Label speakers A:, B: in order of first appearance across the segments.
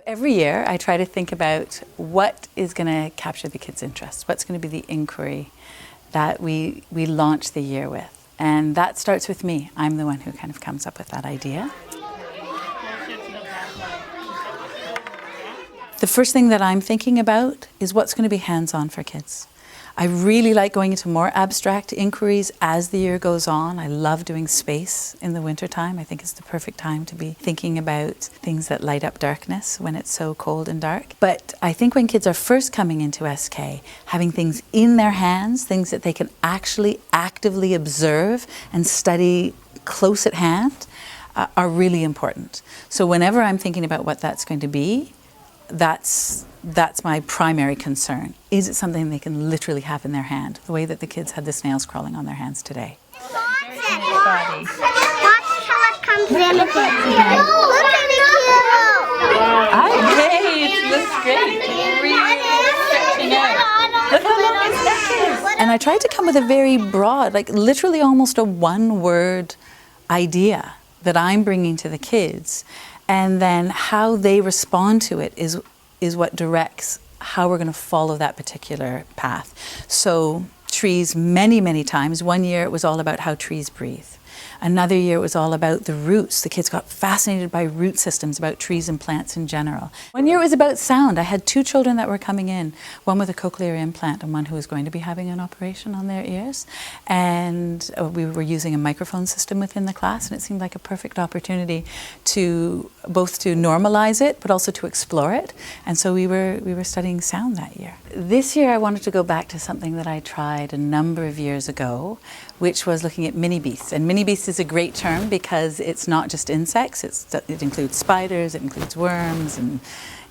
A: Every year I try to think about what is going to capture the kids' interest, what's going to be the inquiry that we launch the year with. And that starts with me. I'm the one who kind of comes up with that idea. The first thing that I'm thinking about is what's going to be hands-on for kids. I really like going into more abstract inquiries as the year goes on. I love doing space in the wintertime. I think it's the perfect time to be thinking about things that light up darkness when it's so cold and dark. But I think when kids are first coming into SK, having things in their hands, things that they can actually actively observe and study close at hand, are really important. So whenever I'm thinking about what that's going to be, that's my primary concern. Is it something they can literally have in their hand, the way that the kids had the snails crawling on their hands today?
B: Watch till it comes in again. Look at it,
A: It looks great. Really stretching out. Look how long his neck is. And I tried to come with a very broad, like literally almost a one-word idea that I'm bringing to the kids. And then how they respond to it is what directs how we're going to follow that particular path. So trees many, many times. One year it was all about how trees breathe. Another year it was all about the roots. The kids got fascinated by root systems, about trees and plants in general. One year it was about sound. I had 2 children that were coming in, one with a cochlear implant and one who was going to be having an operation on their ears. And we were using a microphone system within the class, and it seemed like a perfect opportunity to both to normalize it, but also to explore it. And so we were studying sound that year. This year I wanted to go back to something that I tried a number of years ago, which was looking at mini beasts. And mini beasts is a great term because it's not just insects, it includes spiders, it includes worms and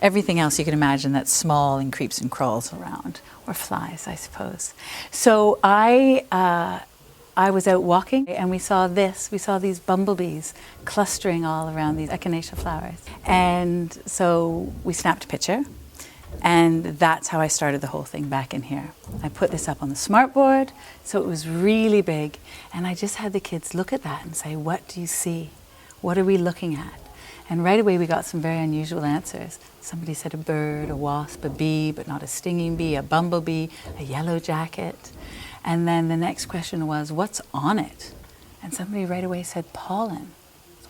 A: everything else you can imagine that's small and creeps and crawls around, or flies, I suppose. So I was out walking and we saw these bumblebees clustering all around these echinacea flowers. And so we snapped a picture. And that's how I started the whole thing back in here. I put this up on the smartboard, so it was really big. And I just had the kids look at that and say, what do you see? What are we looking at? And right away we got some very unusual answers. Somebody said a bird, a wasp, a bee, but not a stinging bee, a bumblebee, a yellow jacket. And then the next question was, what's on it? And somebody right away said pollen.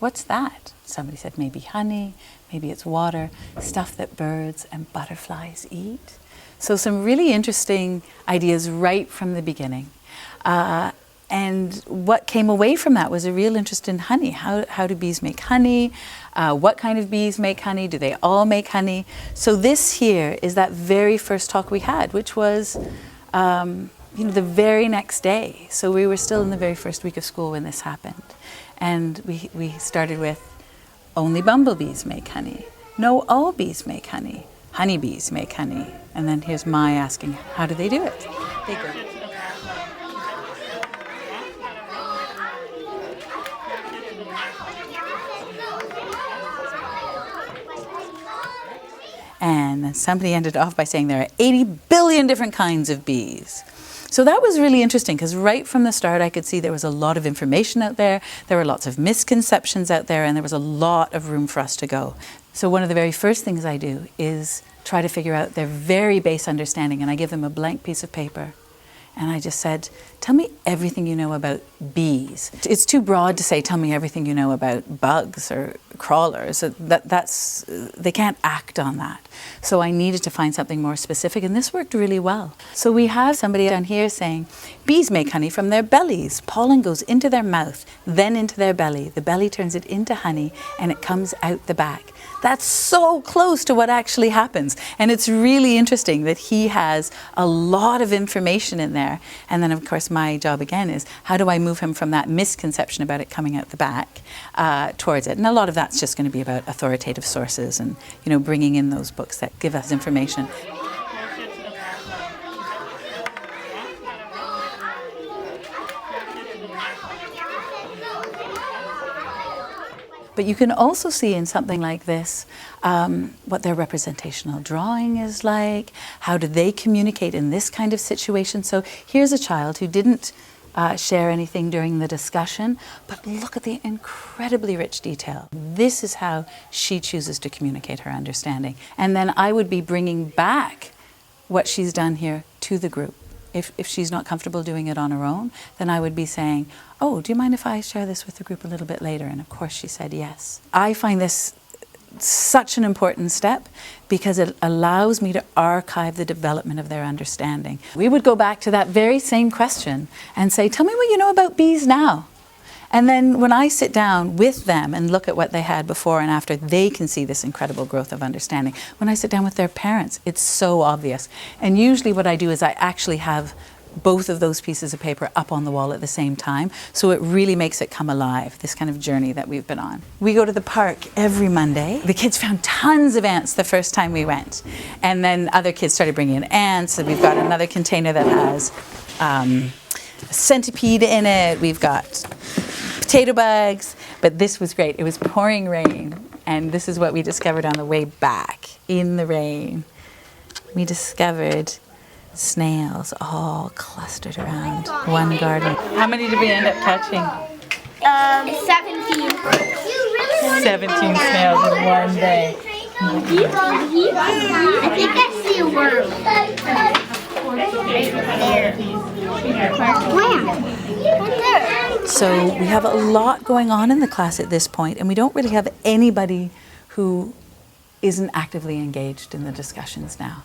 A: What's that? Somebody said maybe honey, maybe it's water, stuff that birds and butterflies eat. So some really interesting ideas right from the beginning. And what came away from that was a real interest in honey. How do bees make honey? What kind of bees make honey? Do they all make honey? So this here is that very first talk we had, which was the very next day. So we were still in the very first week of school when this happened. And we started with, only bumblebees make honey. No, all bees make honey. Honeybees make honey. And then here's my asking, how do they do it? They go. And then somebody ended off by saying there are 80 billion different kinds of bees. So that was really interesting because right from the start I could see there was a lot of information out there, there were lots of misconceptions out there, and there was a lot of room for us to go. So one of the very first things I do is try to figure out their very base understanding, and I give them a blank piece of paper. And I just said, tell me everything you know about bees. It's too broad to say, tell me everything you know about bugs or crawlers. They can't act on that. So I needed to find something more specific, and this worked really well. So we have somebody down here saying, bees make honey from their bellies. Pollen goes into their mouth, then into their belly. The belly turns it into honey, and it comes out the back. That's so close to what actually happens. And it's really interesting that he has a lot of information in there. And then, of course, my job again is how do I move him from that misconception about it coming out the back towards it? And a lot of that's just going to be about authoritative sources and, bringing in those books that give us information. But you can also see in something like this what their representational drawing is like, how do they communicate in this kind of situation. So here's a child who didn't share anything during the discussion, but look at the incredibly rich detail. This is how she chooses to communicate her understanding. And then I would be bringing back what she's done here to the group. If she's not comfortable doing it on her own, then I would be saying, oh, do you mind if I share this with the group a little bit later? And of course she said yes. I find this such an important step because it allows me to archive the development of their understanding. We would go back to that very same question and say, tell me what you know about bees now. And then when I sit down with them and look at what they had before and after, they can see this incredible growth of understanding. When I sit down with their parents, it's so obvious. And usually what I do is I actually have both of those pieces of paper up on the wall at the same time, so it really makes it come alive, this kind of journey that we've been on. We go to the park every Monday. The kids found tons of ants the first time we went, and then other kids started bringing in ants, and we've got another container that has a centipede in it. We've got potato bugs, but this was great. It was pouring rain, and this is what we discovered on the way back in the rain. We discovered snails all clustered around one garden. How many did we end up catching?
B: 17.
A: 17 snails in one day.
B: I think I see a worm. Where?
A: So we have a lot going on in the class at this point, and we don't really have anybody who isn't actively engaged in the discussions now.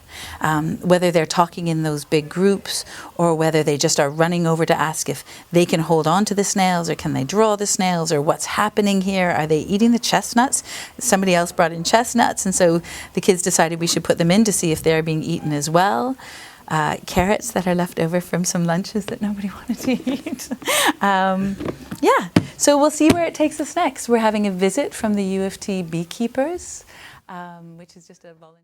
A: Whether they're talking in those big groups or whether they just are running over to ask if they can hold on to the snails or can they draw the snails or what's happening here. Are they eating the chestnuts? Somebody else brought in chestnuts, and so the kids decided we should put them in to see if they're being eaten as well. Carrots that are left over from some lunches that nobody wanted to eat. Yeah, so we'll see where it takes us next. We're having a visit from the U of T beekeepers, which is just a volunteer.